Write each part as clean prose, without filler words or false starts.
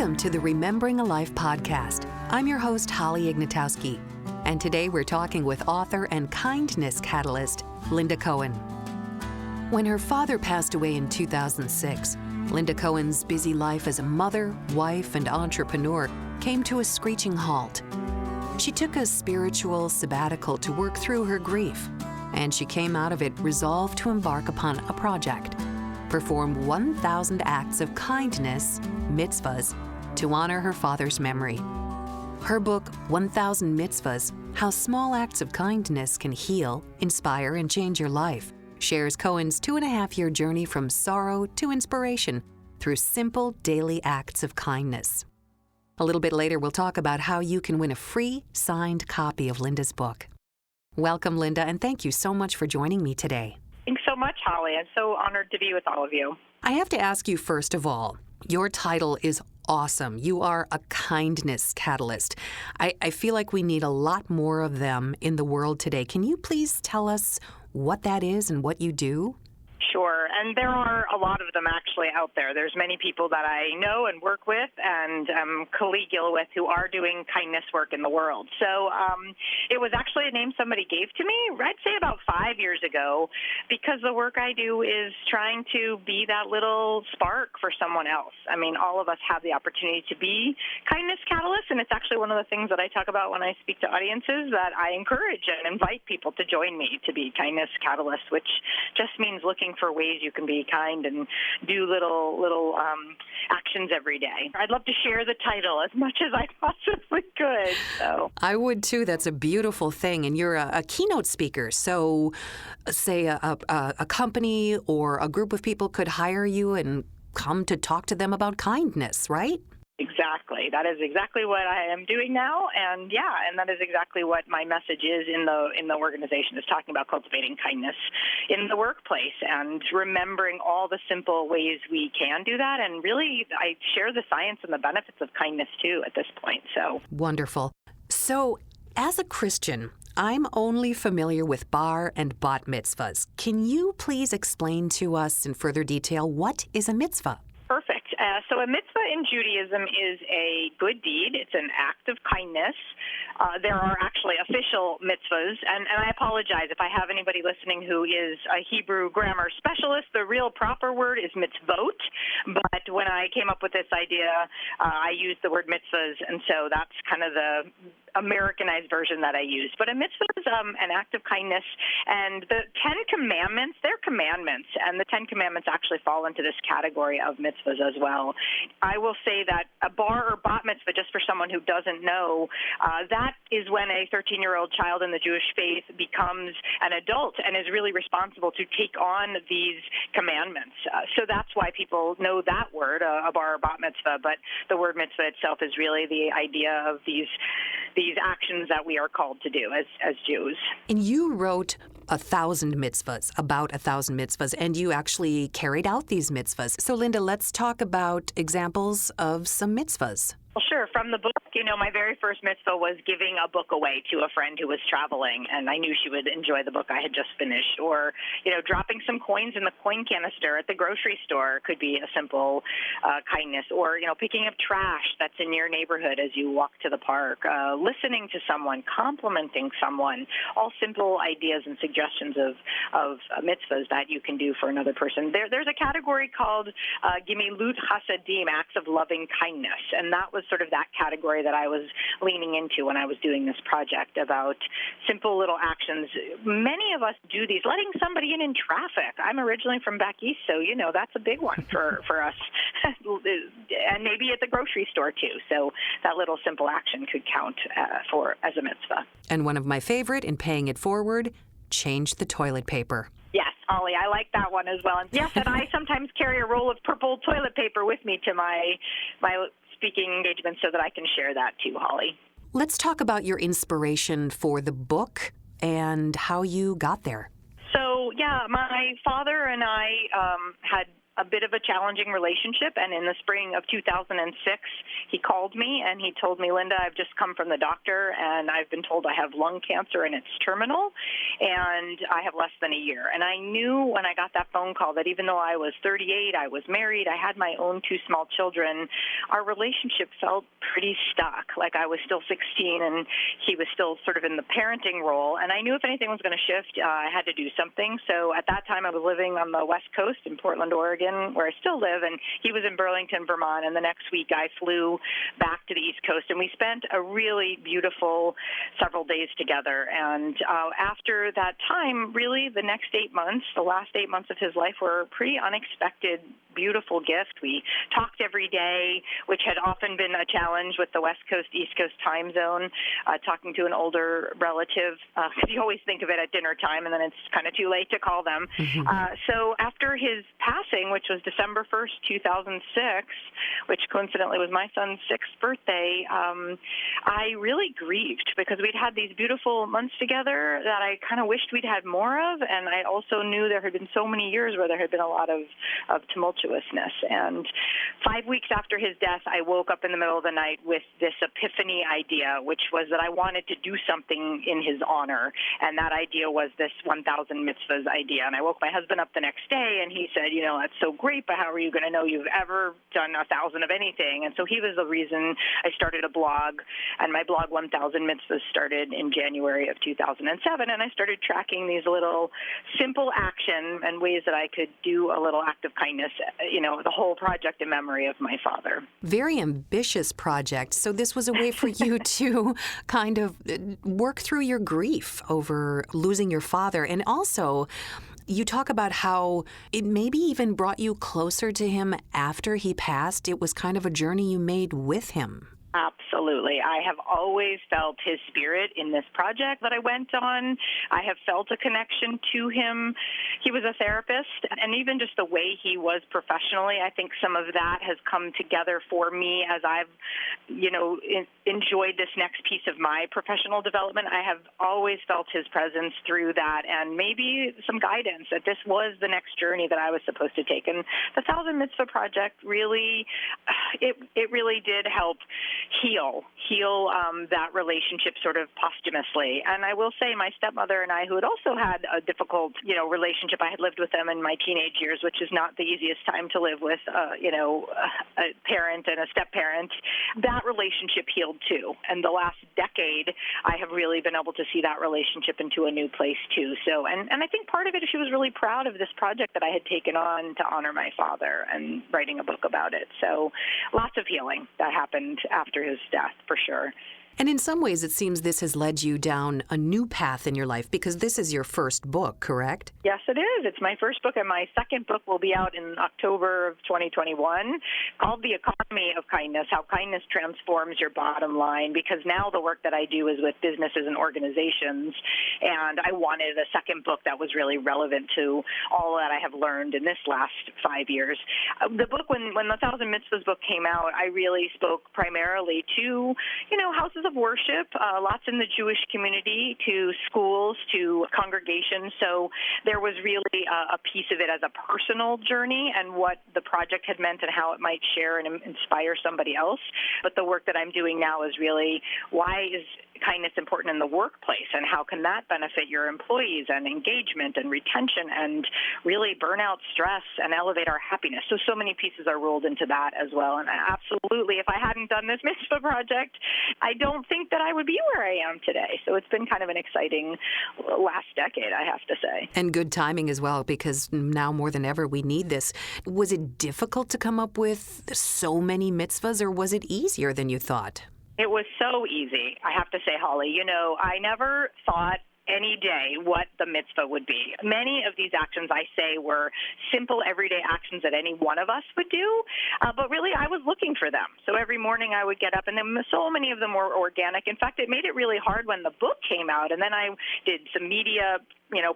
Welcome to the Remembering a Life podcast. I'm your host, Holly Ignatowski, and today we're talking with author and kindness catalyst, Linda Cohen. When her father passed away in 2006, Linda Cohen's busy life as a mother, wife, and entrepreneur came to a screeching halt. She took a spiritual sabbatical to work through her grief, and she came out of it resolved to embark upon a project. Perform 1,000 acts of kindness, mitzvahs, to honor her father's memory. Her book, 1,000 Mitzvahs, How Small Acts of Kindness Can Heal, Inspire, and Change Your Life, shares Cohen's 2.5-year journey from sorrow to inspiration through simple daily acts of kindness. A little bit later, we'll talk about how you can win a free signed copy of Linda's book. Welcome, Linda, and thank you so much for joining me today. Thanks so much, Holly. I'm so honored to be with all of you. I have to ask you, first of all, your title is awesome. You are a kindness catalyst. I feel like we need a lot more of them in the world today. Can you please tell us what that is and what you do? Sure, and there are a lot of them actually out there. There's many people that I know and work with and collegial with who are doing kindness work in the world. So it was actually a name somebody gave to me, I'd say about 5 years ago, because the work I do is trying to be that little spark for someone else. I mean, all of us have the opportunity to be kindness catalysts, and it's actually one of the things that I talk about when I speak to audiences, that I encourage and invite people to join me to be kindness catalysts, which just means looking for ways you can be kind and do little actions every day. I'd love to share the title as much as I possibly could. So I would too. That's a beautiful thing. And you're a keynote speaker. So say a company or a group of people could hire you and come to talk to them about kindness, right? Exactly. That is exactly what I am doing now, and that is exactly what my message is in the organization, is talking about cultivating kindness in the workplace and remembering all the simple ways we can do that. And really, I share the science and the benefits of kindness too at this point. So wonderful. So, as a Christian, I'm only familiar with bar and bat mitzvahs. Can you please explain to us in further detail what is a mitzvah? Perfect. So a mitzvah in Judaism is a good deed. It's an act of kindness. There are actually official mitzvahs, and I apologize if I have anybody listening who is a Hebrew grammar specialist. The real proper word is mitzvot, but when I came up with this idea, I used the word mitzvahs, and so that's kind of the Americanized version that I use. But a mitzvah is an act of kindness, and the 10 Commandments, they're commandments, and the 10 Commandments actually fall into this category of mitzvahs as well. I will say that a bar or bat mitzvah, just for someone who doesn't know, that is when a 13-year-old child in the Jewish faith becomes an adult and is really responsible to take on these commandments. So that's why people know that word, a bar or bat mitzvah, but the word mitzvah itself is really the idea of these actions that we are called to do as Jews. And you wrote 1,000 mitzvahs, about 1,000 mitzvahs, and you actually carried out these mitzvahs. So, Linda, let's talk about examples of some mitzvahs. Well, sure. From the book, my very first mitzvah was giving a book away to a friend who was traveling, and I knew she would enjoy the book I had just finished. Or, dropping some coins in the coin canister at the grocery store could be a simple kindness. Or, picking up trash that's in your neighborhood as you walk to the park, listening to someone, complimenting someone, all simple ideas and suggestions of mitzvahs that you can do for another person. There's a category called Gemilut Chasadim, acts of loving kindness, and that was sort of that category that I was leaning into when I was doing this project about simple little actions. Many of us do these. Letting somebody in traffic. I'm originally from back east, so that's a big one for us, and maybe at the grocery store too. So that little simple action could count as a mitzvah. And one of my favorite, in paying it forward, change the toilet paper. Yes, Holly, I like that one as well. And yes, and I sometimes carry a roll of purple toilet paper with me to my speaking engagements so that I can share that too, Holly. Let's talk about your inspiration for the book and how you got there. So, my father and I had a bit of a challenging relationship, and in the spring of 2006, he called me and he told me, Linda, I've just come from the doctor, and I've been told I have lung cancer and it's terminal, and I have less than a year. And I knew when I got that phone call that even though I was 38, I was married, I had my own 2 small children, our relationship felt pretty stuck, like I was still 16 and he was still sort of in the parenting role. And I knew if anything was going to shift, I had to do something. So at that time, I was living on the West Coast in Portland, Oregon, where I still live, and he was in Burlington, Vermont. And the next week, I flew back to the East Coast, and we spent a really beautiful several days together. And after that time, really, the next 8 months, the last 8 months of his life were a pretty unexpected, beautiful gift. We talked every day, which had often been a challenge with the West Coast, East Coast time zone, talking to an older relative, because you always think of it at dinner time, and then it's kind of too late to call them. Mm-hmm. So after his passing, which was December 1st, 2006, which coincidentally was my son's 6th birthday, I really grieved because we'd had these beautiful months together that I kind of wished we'd had more of, and I also knew there had been so many years where there had been a lot of tumultuousness. And 5 weeks after his death, I woke up in the middle of the night with this epiphany idea, which was that I wanted to do something in his honor, and that idea was this 1,000 mitzvahs idea. And I woke my husband up the next day, and he said, that's so great, but how are you going to know you've ever done 1,000 of anything? And so he was the reason I started a blog, and my blog 1,000 Mitzvahs started in January of 2007, and I started tracking these little simple action and ways that I could do a little act of kindness, the whole project in memory of my father. Very ambitious project. So this was a way for you to kind of work through your grief over losing your father. And also, you talk about how it maybe even brought you closer to him after he passed. It was kind of a journey you made with him. Absolutely. I have always felt his spirit in this project that I went on. I have felt a connection to him. He was a therapist, and even just the way he was professionally, I think some of that has come together for me as I've, enjoyed this next piece of my professional development. I have always felt his presence through that, and maybe some guidance that this was the next journey that I was supposed to take. And the 1,000 Mitzvah Project really, it really did help heal that relationship sort of posthumously. And I will say my stepmother and I, who had also had a difficult, relationship, I had lived with them in my teenage years, which is not the easiest time to live with, a parent and a step-parent. That relationship healed too. And the last decade, I have really been able to see that relationship into a new place too. So, and I think part of it is she was really proud of this project that I had taken on to honor my father and writing a book about it. So lots of healing that happened after his death, for sure. And in some ways, it seems this has led you down a new path in your life because this is your first book, correct? Yes, it is. It's my first book, and my second book will be out in October of 2021, called The Economy of Kindness, How Kindness Transforms Your Bottom Line, because now the work that I do is with businesses and organizations, and I wanted a second book that was really relevant to all that I have learned in this last 5 years. The book, when the 1,000 Mitzvahs book came out, I really spoke primarily to, houses of worship, lots in the Jewish community, to schools, to congregations. So there was really a piece of it as a personal journey and what the project had meant and how it might share and inspire somebody else. But the work that I'm doing now is really, why is kindness important in the workplace, and how can that benefit your employees and engagement and retention and really burnout, stress, and elevate our happiness. So many pieces are rolled into that as well. And absolutely, if I hadn't done this mitzvah project, I don't think that I would be where I am today. So it's been kind of an exciting last decade, I have to say. And good timing as well, because now more than ever we need this. Was it difficult to come up with so many mitzvahs, or was it easier than you thought? It was so easy, I have to say, Holly. I never thought any day what the mitzvah would be. Many of these actions, I say, were simple, everyday actions that any one of us would do, but really I was looking for them. So every morning I would get up, and then so many of them were organic. In fact, it made it really hard when the book came out, and then I did some media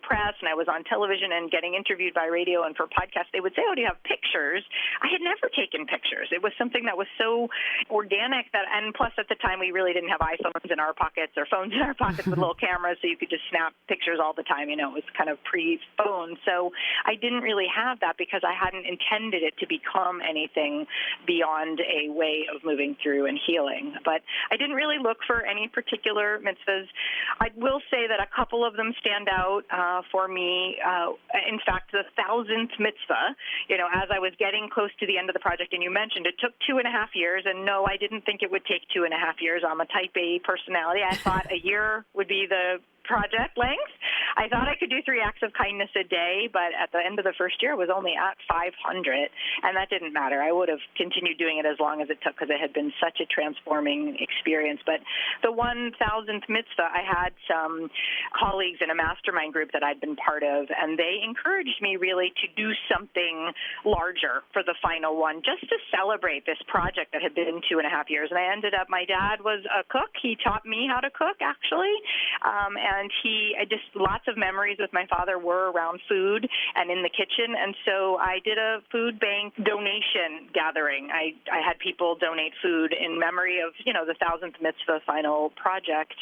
press and I was on television and getting interviewed by radio and for podcasts, they would say, oh, do you have pictures? I had never taken pictures. It was something that was so organic and plus at the time we really didn't have iPhones in our pockets or phones in our pockets with little cameras so you could just snap pictures all the time. It was kind of pre-phone. So I didn't really have that because I hadn't intended it to become anything beyond a way of moving through and healing. But I didn't really look for any particular mitzvahs. I will say that a couple of them stand out for me. In fact, the 1,000th mitzvah, as I was getting close to the end of the project, and you mentioned it took 2.5 years, and no, I didn't think it would take 2.5 years. I'm a type A personality. I thought a year would be the project length. I thought I could do 3 acts of kindness a day, but at the end of the first year, I was only at 500, and that didn't matter. I would have continued doing it as long as it took because it had been such a transforming experience. But the 1,000th mitzvah, I had some colleagues in a mastermind group that I'd been part of, and they encouraged me really to do something larger for the final one, just to celebrate this project that had been 2.5 years. And I ended up, my dad was a cook. He taught me how to cook, actually, and lots of memories with my father were around food and in the kitchen, and so I did a food bank donation gathering. I had people donate food in memory of, the 1,000th mitzvah final project,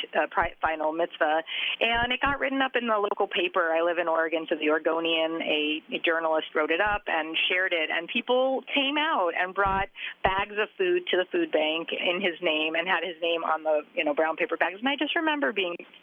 final mitzvah, and it got written up in the local paper. I live in Oregon, so the Oregonian, a journalist wrote it up and shared it, and people came out and brought bags of food to the food bank in his name and had his name on the, brown paper bags, and I just remember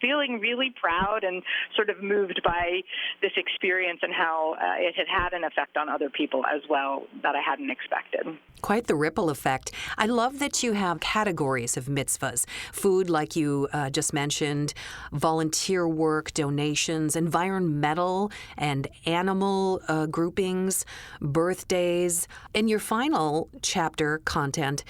feeling really proud and sort of moved by this experience and how it had an effect on other people as well that I hadn't expected. Quite the ripple effect. I love that you have categories of mitzvahs. Food, like you just mentioned, volunteer work, donations, environmental and animal groupings, birthdays. And your final chapter content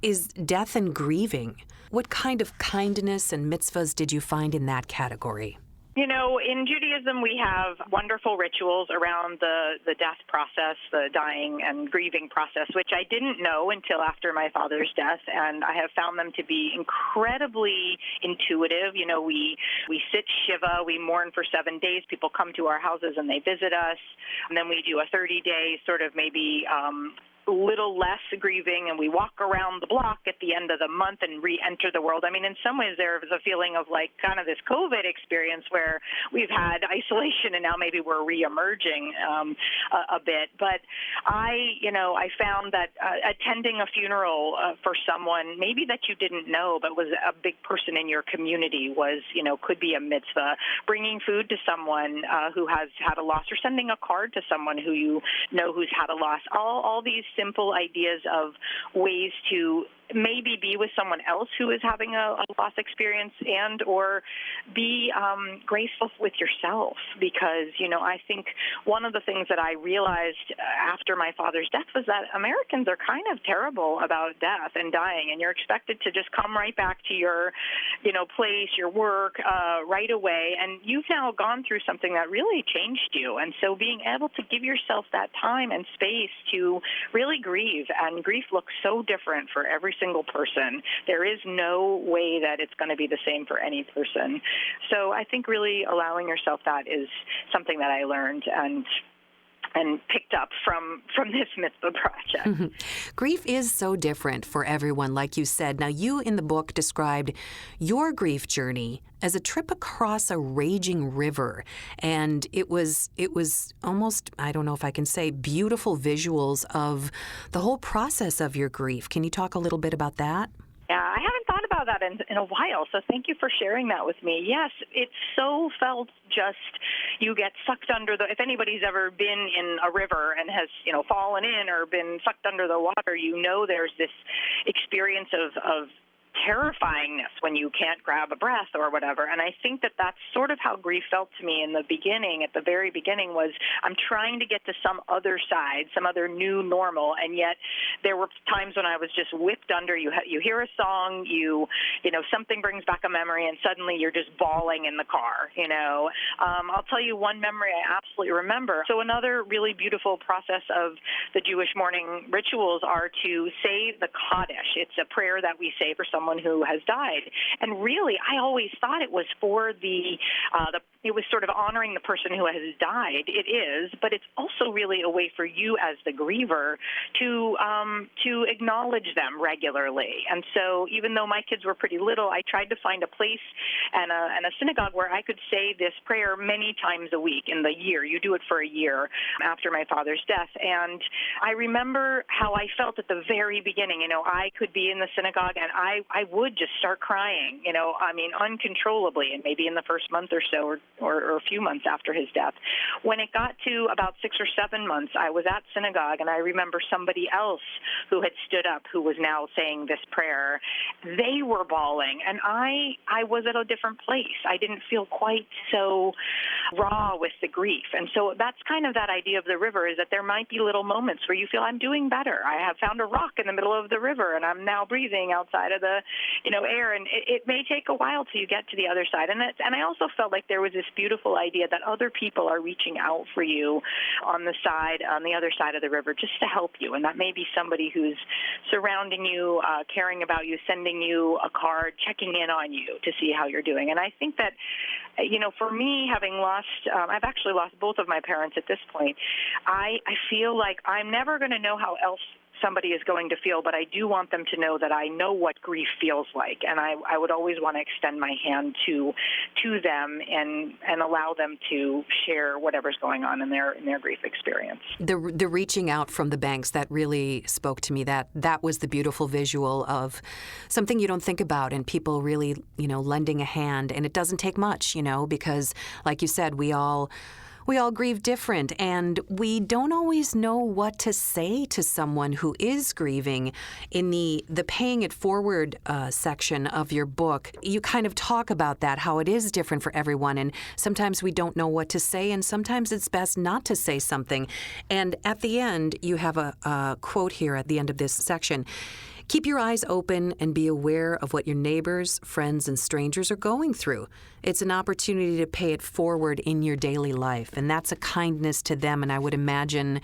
is death and grieving. What kind of kindness and mitzvahs did you find in that category? In Judaism, we have wonderful rituals around the death process, the dying and grieving process, which I didn't know until after my father's death, and I have found them to be incredibly intuitive. We sit Shiva, we mourn for 7 days. People come to our houses and they visit us, and then we do a 30-day sort of maybe little less grieving, and we walk around the block at the end of the month and re-enter the world. I mean, in some ways, there was a feeling of like kind of this COVID experience where we've had isolation and now maybe we're re-emerging a bit. But I found that attending a funeral for someone maybe that you didn't know but was a big person in your community could be a mitzvah. Bringing food to someone who has had a loss, or sending a card to someone who who's had a loss. All these simple ideas of ways to maybe be with someone else who is having a loss experience and or be graceful with yourself, because I think one of the things that I realized after my father's death was that Americans are kind of terrible about death and dying, and you're expected to just come right back to your place, your work right away, and you've now gone through something that really changed you. And so being able to give yourself that time and space to really grieve, and grief looks so different for every single person. There is no way that it's going to be the same for any person. So I think really allowing yourself that is something that I learned and picked up from this mitzvah project. Grief is so different for everyone, like you said. Now, you in the book described your grief journey as a trip across a raging river, and it was almost, I don't know if I can say, beautiful visuals of the whole process of your grief. Can you talk a little bit about that? Yeah, I haven't thought about that in a while, so thank you for sharing that with me. Yes, it so felt just you get sucked under if anybody's ever been in a river and has, fallen in or been sucked under the water, there's this experience of terrifyingness when you can't grab a breath or whatever. And I think that that's sort of how grief felt to me in the beginning. At the very beginning was I'm trying to get to some other side, some other new normal, and yet there were times when I was just whipped under. You hear a song, something brings back a memory, and suddenly you're just bawling in the car. I'll tell you one memory I absolutely remember. So another really beautiful process of the Jewish mourning rituals are to say the Kaddish. It's a prayer that we say for someone someone who has died. And really, I always thought it was for it was sort of honoring the person who has died. It is, but it's also really a way for you as the griever to acknowledge them regularly. And so even though my kids were pretty little, I tried to find a place and a synagogue where I could say this prayer many times a week in the year. You do it for a year after my father's death. And I remember how I felt at the very beginning. I could be in the synagogue and I would just start crying, uncontrollably, and maybe in the first month or so or a few months after his death. When it got to about 6 or 7 months, I was at synagogue, and I remember somebody else who had stood up who was now saying this prayer. They were bawling, and I was at a different place. I didn't feel quite so raw with the grief. And so that's kind of that idea of the river, is that there might be little moments where you feel I'm doing better. I have found a rock in the middle of the river, and I'm now breathing outside of the air. And it may take a while till you get to the other side. And I also felt like there was this beautiful idea that other people are reaching out for you on the other side of the river, just to help you. And that may be somebody who's surrounding you, caring about you, sending you a card, checking in on you to see how you're doing. And I think that, for me, having I've actually lost both of my parents at this point, I feel like I'm never going to know how else somebody is going to feel, but I do want them to know that I know what grief feels like, and I would always want to extend my hand to them and allow them to share whatever's going on in their grief experience. The reaching out from the banks, that really spoke to me. That was the beautiful visual of something you don't think about, and people really, lending a hand. And it doesn't take much, because like you said, we all grieve different, and we don't always know what to say to someone who is grieving. In the paying it forward section of your book, you kind of talk about that, how it is different for everyone, and sometimes we don't know what to say, and sometimes it's best not to say something. And at the end, you have a quote here at the end of this section. Keep your eyes open and be aware of what your neighbors, friends, and strangers are going through. It's an opportunity to pay it forward in your daily life, and that's a kindness to them, and I would imagine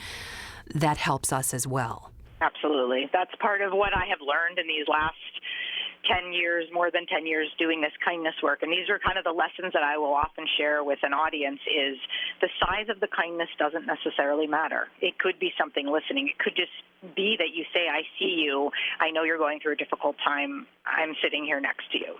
that helps us as well. Absolutely. That's part of what I have learned in these last 10 years, more than 10 years doing this kindness work. And these are kind of the lessons that I will often share with an audience is the size of the kindness doesn't necessarily matter. It could be something listening. It could just be that you say, I see you. I know you're going through a difficult time. I'm sitting here next to you.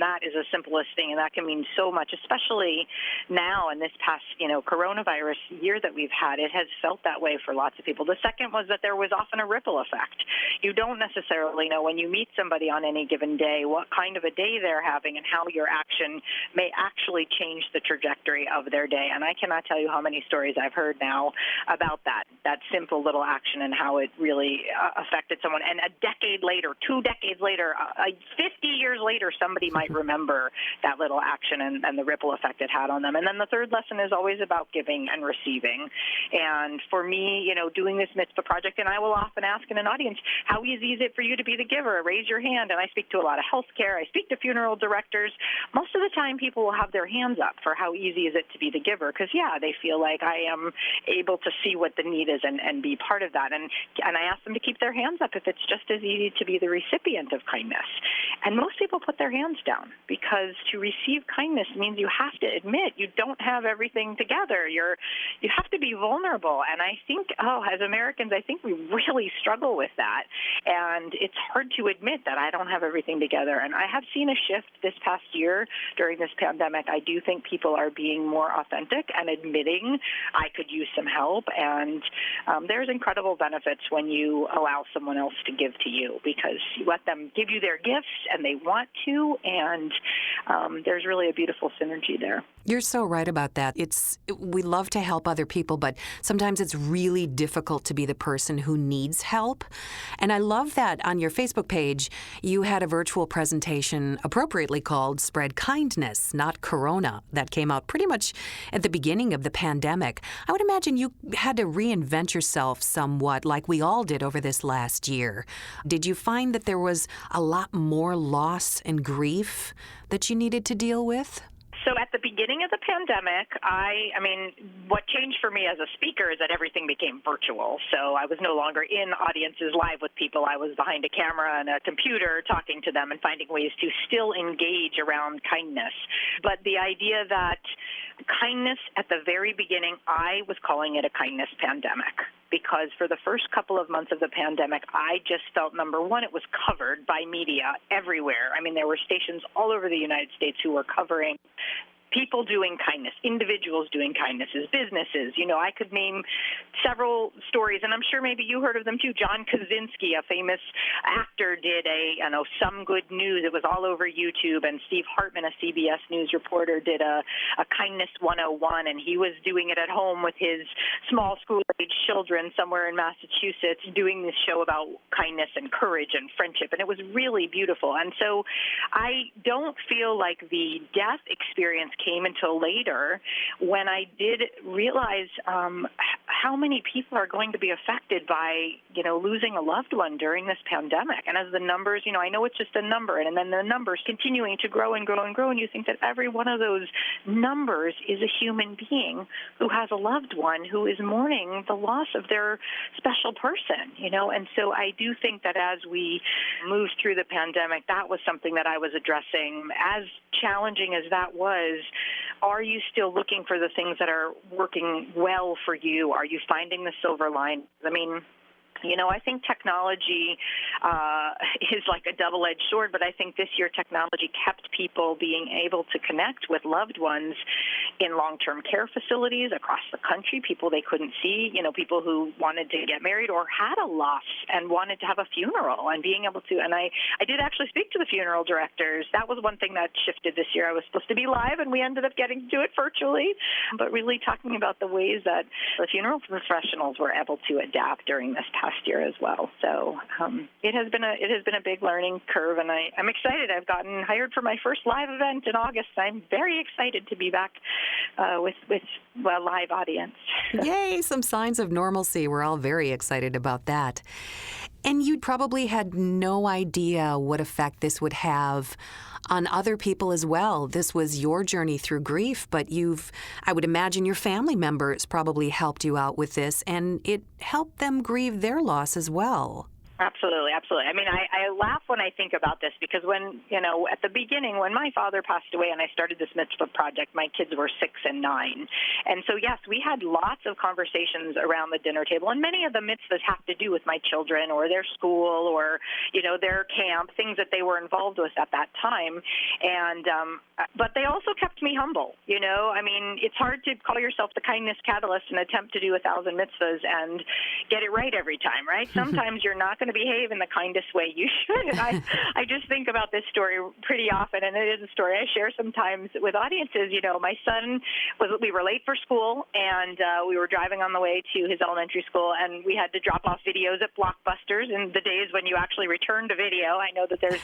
That is the simplest thing, and that can mean so much, especially now in this past, coronavirus year that we've had. It has felt that way for lots of people. The second was that there was often a ripple effect. You don't necessarily know when you meet somebody on any given day what kind of a day they're having and how your action may actually change the trajectory of their day. And I cannot tell you how many stories I've heard now about that simple little action and how it really affected someone. And a decade later, 2 decades later, 50 years later, somebody might remember that little action and the ripple effect it had on them. And then the third lesson is always about giving and receiving. And for me, doing this mitzvah project, and I will often ask in an audience, how easy is it for you to be the giver? Raise your hand. And I speak to a lot of healthcare. I speak to funeral directors. Most of the time, people will have their hands up for how easy is it to be the giver, because, they feel like I am able to see what the need is and be part of that. And I ask them to keep their hands up if it's just as easy to be the recipient of kindness. And most people put their hands down, because to receive kindness means you have to admit you don't have everything together. You have to be vulnerable. And I think, as Americans, I think we really struggle with that. And it's hard to admit that I don't have everything together. And I have seen a shift this past year during this pandemic. I do think people are being more authentic and admitting I could use some help. And there's incredible benefits when you allow someone else to give to you, because you let them give you their gifts and they want to, and there's really a beautiful synergy there. You're so right about that. We love to help other people, but sometimes it's really difficult to be the person who needs help. And I love that on your Facebook page, you had a virtual presentation appropriately called Spread Kindness, Not Corona, that came out pretty much at the beginning of the pandemic. I would imagine you had to reinvent yourself somewhat, like we all did over this last year. Did you find that there was a lot more loss and grief that you needed to deal with? So at the beginning of the pandemic, I mean, what changed for me as a speaker is that everything became virtual. So I was no longer in audiences live with people. I was behind a camera and a computer talking to them and finding ways to still engage around kindness. But the idea that kindness at the very beginning, I was calling it a kindness pandemic. Because for the first couple of months of the pandemic, I just felt, number one, it was covered by media everywhere. I mean, there were stations all over the United States who were covering people doing kindness, individuals doing kindnesses, businesses. You know, I could name several stories, and I'm sure maybe you heard of them too. John Krasinski, a famous actor, did Some Good News. It was all over YouTube, and Steve Hartman, a CBS News reporter, did a Kindness 101, and he was doing it at home with his small school-age children somewhere in Massachusetts, doing this show about kindness and courage and friendship, and it was really beautiful. And so I don't feel like the death experience came until later, when I did realize how many people are going to be affected by, losing a loved one during this pandemic. And as the numbers, I know it's just a number, and then the numbers continuing to grow and grow and grow, and you think that every one of those numbers is a human being who has a loved one who is mourning the loss of their special person, And so I do think that as we moved through the pandemic, that was something that I was addressing. As challenging as that was, are you still looking for the things that are working well for you? Are you finding the silver line? I mean, I think technology is like a double-edged sword, but I think this year technology kept people being able to connect with loved ones in long-term care facilities across the country, people they couldn't see, people who wanted to get married or had a loss and wanted to have a funeral, and being able to, and I did actually speak to the funeral directors. That was one thing that shifted this year. I was supposed to be live, and we ended up getting to do it virtually, but really talking about the ways that the funeral professionals were able to adapt during this past year as well. So it has been a big learning curve, and I'm excited. I've gotten hired for my first live event in August. I'm very excited to be back with a live audience. Yay, some signs of normalcy. We're all very excited about that. And you probably had no idea what effect this would have on other people as well. This was your journey through grief, but I would imagine your family members probably helped you out with this, and it helped them grieve their loss as well. Absolutely, absolutely. I mean, I laugh when I think about this because when, at the beginning, when my father passed away and I started this mitzvah project, my kids were 6 and 9. And so, yes, we had lots of conversations around the dinner table, and many of the mitzvahs have to do with my children or their school or, their camp, things that they were involved with at that time. And but they also kept me humble, I mean, it's hard to call yourself the kindness catalyst and attempt to do 1,000 mitzvahs and get it right every time, right? Sometimes you're not going to behave in the kindest way you should. And I just think about this story pretty often, and it is a story I share sometimes with audiences. My son we were late for school, and we were driving on the way to his elementary school, and we had to drop off videos at Blockbusters in the days when you actually returned a video. I know that there's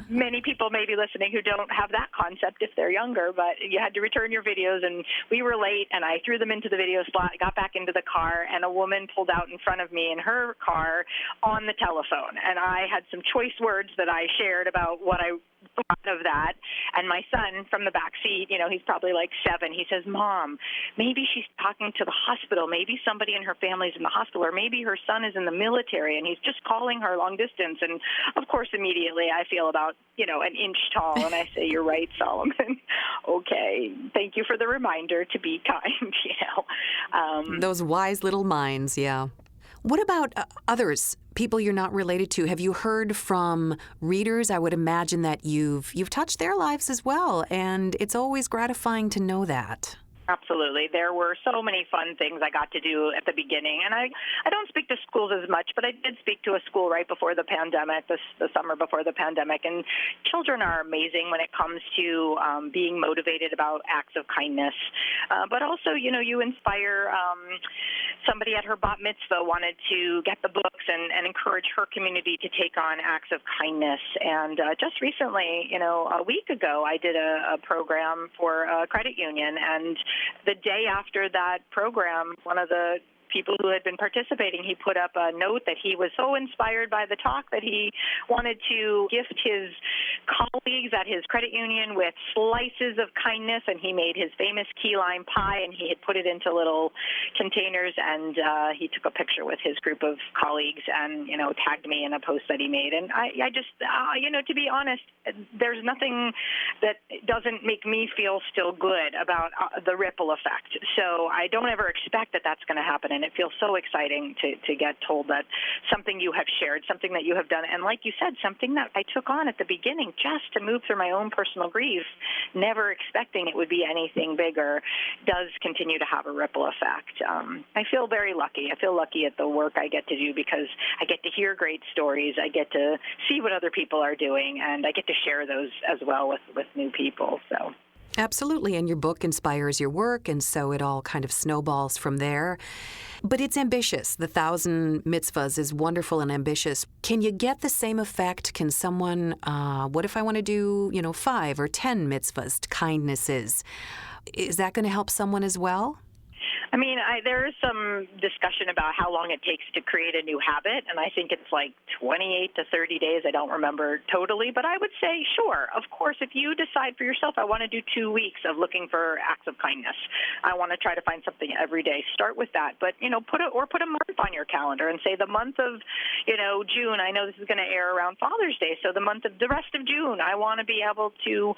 many people maybe listening who don't have that concept if they're younger, but you had to return your videos, and we were late, and I threw them into the video slot, got back into the car, and a woman pulled out in front of me in her car on the telephone, and I had some choice words that I shared about what I thought of that. And my son from the back seat, he's probably like 7, he says, "Mom, maybe she's talking to the hospital. Maybe somebody in her family's in the hospital, or maybe her son is in the military and he's just calling her long distance." And of course, immediately I feel about, an inch tall, and I say, "You're right, Solomon." Okay, thank you for the reminder to be kind, Those wise little minds, yeah. What about others, people you're not related to? Have you heard from readers? I would imagine that you've touched their lives as well, and it's always gratifying to know that. Absolutely. There were so many fun things I got to do at the beginning. And I don't speak to schools as much, but I did speak to a school right before the pandemic, the summer before the pandemic. And children are amazing when it comes to being motivated about acts of kindness. But also, you inspire somebody at her bat mitzvah wanted to get the books and encourage her community to take on acts of kindness. And just recently, a week ago, I did a program for a credit union, and the day after that program, one of the people who had been participating, he put up a note that he was so inspired by the talk that he wanted to gift his colleagues at his credit union with slices of kindness, and he made his famous key lime pie, and he had put it into little containers, and he took a picture with his group of colleagues and, tagged me in a post that he made. And I just, to be honest, there's nothing that doesn't make me feel still good about the ripple effect. So I don't ever expect that that's going to happen, and it feels so exciting to get told that something you have shared, something that you have done, and like you said, something that I took on at the beginning just to move through my own personal grief, never expecting it would be anything bigger, does continue to have a ripple effect. I feel very lucky. I feel lucky at the work I get to do because I get to hear great stories. I get to see what other people are doing, and I get to share those as well with new people. So. Absolutely, and your book inspires your work, and so it all kind of snowballs from there. But it's ambitious. The 1,000 mitzvahs is wonderful and ambitious. Can you get the same effect? Can someone, what if I want to do, 5 or 10 mitzvahs, kindnesses? Is that going to help someone as well? I mean, there is some discussion about how long it takes to create a new habit, and I think it's like 28 to 30 days. I don't remember totally, but I would say, sure, of course, if you decide for yourself, I want to do 2 weeks of looking for acts of kindness. I want to try to find something every day. Start with that, but, put a month on your calendar and say the month of, June, I know this is going to air around Father's Day, so the rest of June, I want to be able to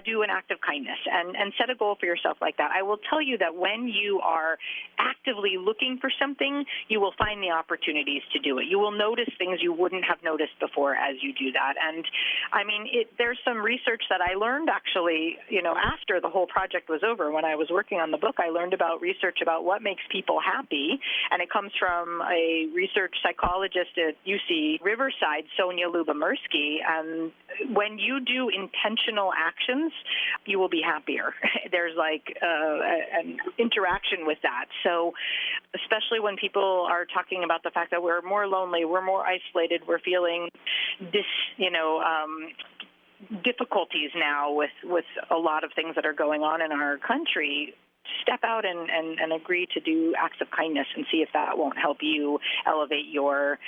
do an act of kindness and set a goal for yourself like that. I will tell you that when you are actively looking for something, you will find the opportunities to do it. You will notice things you wouldn't have noticed before as you do that. And I mean, there's some research that I learned actually, after the whole project was over. When I was working on the book, I learned about research about what makes people happy. And it comes from a research psychologist at UC Riverside, Sonia Lubomirsky. And when you do intentional actions, you will be happier. There's like an interaction with that. So especially when people are talking about the fact that we're more lonely, we're more isolated, we're feeling difficulties now with a lot of things that are going on in our country, step out and agree to do acts of kindness and see if that won't help you elevate your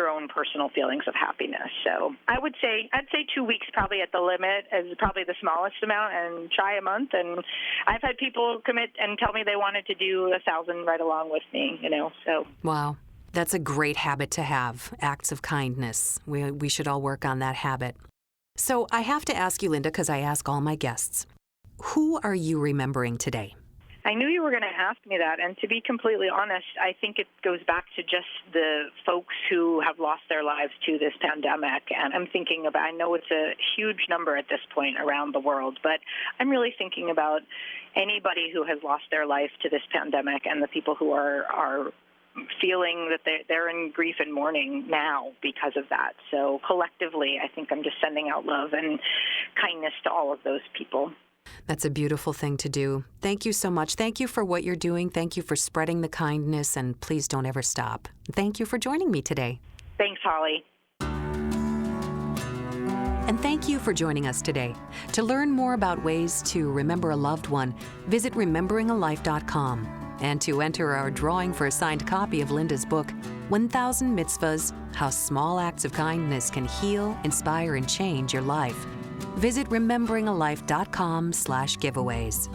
own personal feelings of happiness. So I'd say 2 weeks probably at the limit is probably the smallest amount, and try a month. And I've had people commit and tell me they wanted to do 1,000 right along with me, so. Wow. That's a great habit to have, acts of kindness. We should all work on that habit. So I have to ask you, Linda, because I ask all my guests, who are you remembering today? I knew you were going to ask me that, and to be completely honest, I think it goes back to just the folks who have lost their lives to this pandemic, and I'm thinking about, I know it's a huge number at this point around the world, but I'm really thinking about anybody who has lost their life to this pandemic and the people who are feeling that they're in grief and mourning now because of that. So collectively, I think I'm just sending out love and kindness to all of those people. That's a beautiful thing to do. Thank you so much. Thank you for what you're doing. Thank you for spreading the kindness, and please don't ever stop. Thank you for joining me today. Thanks, Holly. And thank you for joining us today. To learn more about ways to remember a loved one, visit rememberingalife.com. And to enter our drawing for a signed copy of Linda's book, 1,000 Mitzvahs, How Small Acts of Kindness Can Heal, Inspire, and Change Your Life, visit rememberingalife.com/giveaways.